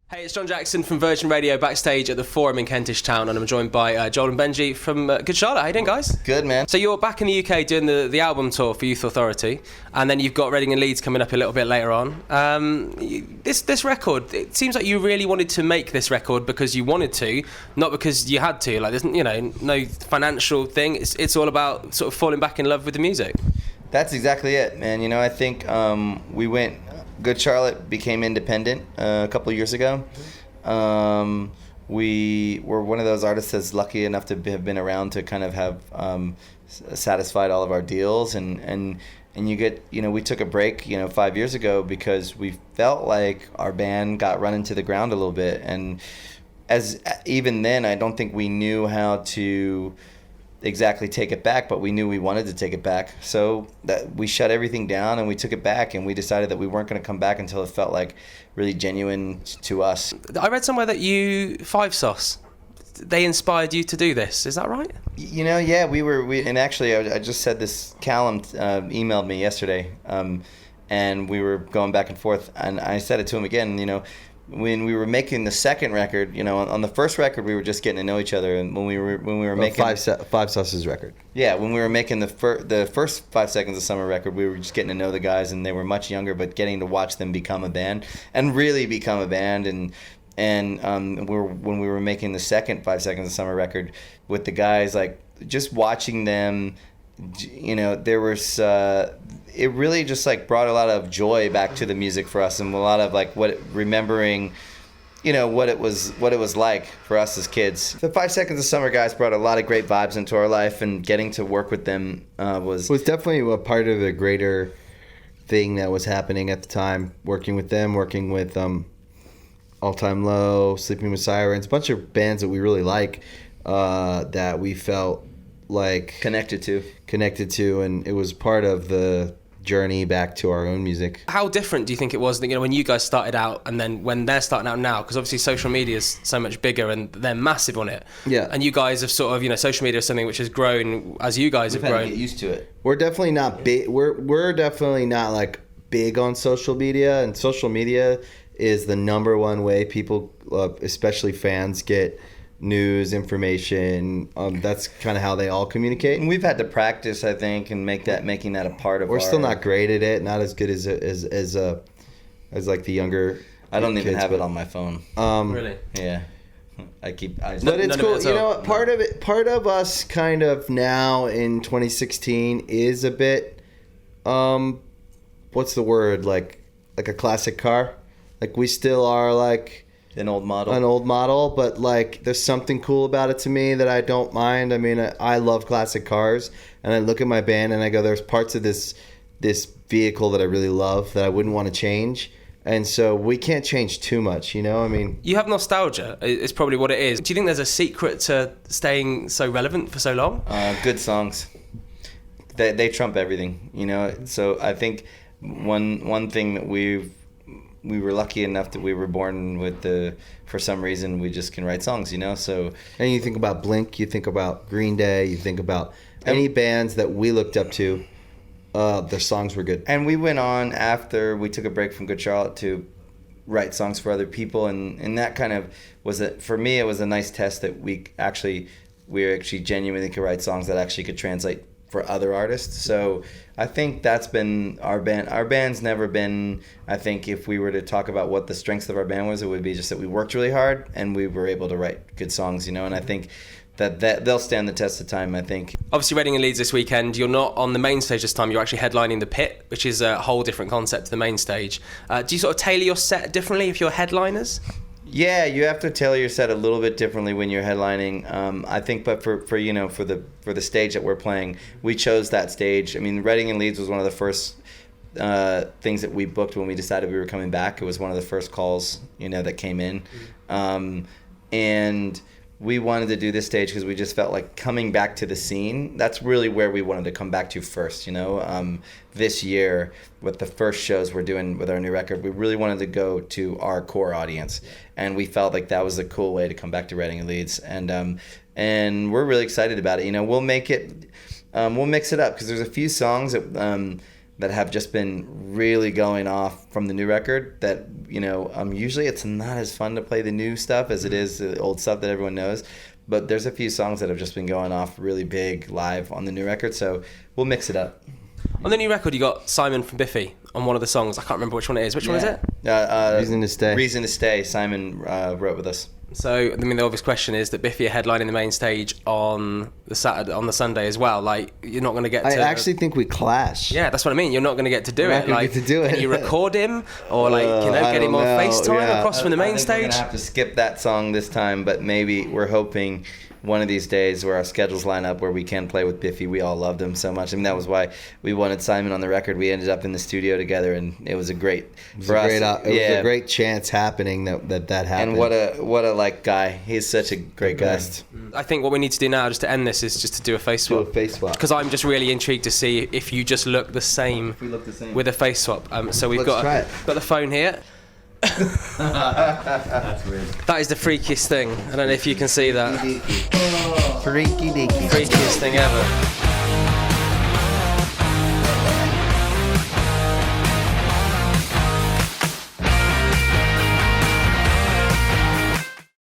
Hey, it's John Jackson from Virgin Radio backstage at the Forum in Kentish Town, and I'm joined by Joel and Benji from Good Charlotte. How you doing, guys? Good, man. So you're back in the UK doing the album tour for Youth Authority, and then you've got Reading and Leeds coming up a little bit later on. This record, it seems like you really wanted to make this record because you wanted to, not because you had to. Like, there's no financial thing. It's all about sort of falling back in love with the music. That's exactly it, man. I think Good Charlotte became independent a couple of years ago. We were one of those artists that's lucky enough to have been around to kind of have satisfied all of our deals, and you get, we took a break 5 years ago because we felt like our band got run into the ground a little bit, and even then I don't think we knew how to exactly take it back, but we knew we wanted to take it back, so that we shut everything down and we took it back, and we decided that we weren't going to come back until it felt like really genuine to us. I read somewhere that Five Sauce, they inspired you to do this. Is that right? Yeah, and actually I just said this. Callum emailed me yesterday, and we were going back and forth, and I said it to him again. When we were making the second record, on the first record we were just getting to know each other, and when we were making Five Sauce's record. Yeah, when we were making the first 5 Seconds of Summer record, we were just getting to know the guys, and they were much younger, but getting to watch them become a band and really become a band, and when we were making the second 5 Seconds of Summer record with the guys, like just watching them, there was it really just like brought a lot of joy back to the music for us, and a lot of like remembering what it was like for us as kids. The 5 Seconds of Summer guys brought a lot of great vibes into our life, and getting to work with them was definitely a part of the greater thing that was happening at the time. Working with them, working with All Time Low, Sleeping with Sirens, a bunch of bands that we really like, that we felt like connected to, and it was part of the journey back to our own music. How different do you think it was, when you guys started out and then when they're starting out now? Because obviously social media is so much bigger and they're massive on it. Yeah. And you guys have sort of, social media is something which has grown as you guys have grown. To get used to it. We're definitely not big. We're definitely not like big on social media, and social media is the number one way people, especially fans, get news, information. That's kind of how they all communicate. And we've had to practice, I think, and making that a part of. We're still not great at it. Not as good as like the younger. I don't even kids, have it on my phone. Really? Yeah. But it's cool. Part of us kind of now in 2016 is a bit, what's the word? Like a classic car. Like we still are like an old model, but like there's something cool about it to me that I don't mind. I mean, I love classic cars, and I look at my band and I go, there's parts of this vehicle that I really love that I wouldn't want to change. And so we can't change too much, I mean, you have nostalgia is probably what it is. Do you think there's a secret to staying so relevant for so long? Good songs. They trump everything, So I think one thing that we were lucky enough that we were born with for some reason we just can write songs, so. And you think about Blink, you think about Green Day, you think about any bands that we looked up to, their songs were good. And we went on after we took a break from Good Charlotte to write songs for other people, and that kind of for me it was a nice test that we actually genuinely could write songs that actually could translate for other artists. So I think that's been our band. Our band's never been, I think if we were to talk about what the strengths of our band was, it would be just that we worked really hard and we were able to write good songs, and I think that they'll stand the test of time, I think. Obviously Reading and Leeds this weekend, you're not on the main stage this time, you're actually headlining the Pit, which is a whole different concept to the main stage. Do you sort of tailor your set differently if you're headliners? Yeah, you have to tailor your set a little bit differently when you're headlining. I think, but for the stage that we're playing, we chose that stage. I mean, Reading and Leeds was one of the first things that we booked when we decided we were coming back. It was one of the first calls, that came in, and we wanted to do this stage because we just felt like coming back to the scene. That's really where we wanted to come back to first, this year with the first shows we're doing with our new record. We really wanted to go to our core audience, and we felt like that was a cool way to come back to Reading and Leeds, and we're really excited about it. We'll make it, we'll mix it up because there's a few songs that that have just been really going off from the new record. That usually it's not as fun to play the new stuff as it is the old stuff that everyone knows. But there's a few songs that have just been going off really big live on the new record, so we'll mix it up. On the new record, you got Simon from Biffy on one of the songs. I can't remember which one it is. Which one is it? Reason to Stay. Reason to Stay. Simon wrote with us. So, I mean, the obvious question is that Biffy are headlining the main stage on the Sunday as well. Like, you're not going to get to... I actually think we clash. Yeah, that's what I mean. You're not going to get to do We're not it. gonna Like, get to do it. Can you record him? Or, like, I get him don't on know. FaceTime Yeah. across from the main I think stage? we're going to have to skip that song this time, but maybe we're hoping one of these days where our schedules line up where we can play with Biffy. We all loved him so much. I mean, that was why we wanted Simon on the record. We ended up in the studio together, and it was a great... It was a great chance happening that happened. And what a guy. He's such a great guy. I think what we need to do now, just to end this, is just to do a face Do swap. a face swap. Because I'm just really intrigued to see if you just look the same, we look the same. with a face swap. So we've Let's try it. got the phone here. That's weird. That is the freakiest thing. I don't know if you can see that. Freaky deaky. Freakiest thing ever.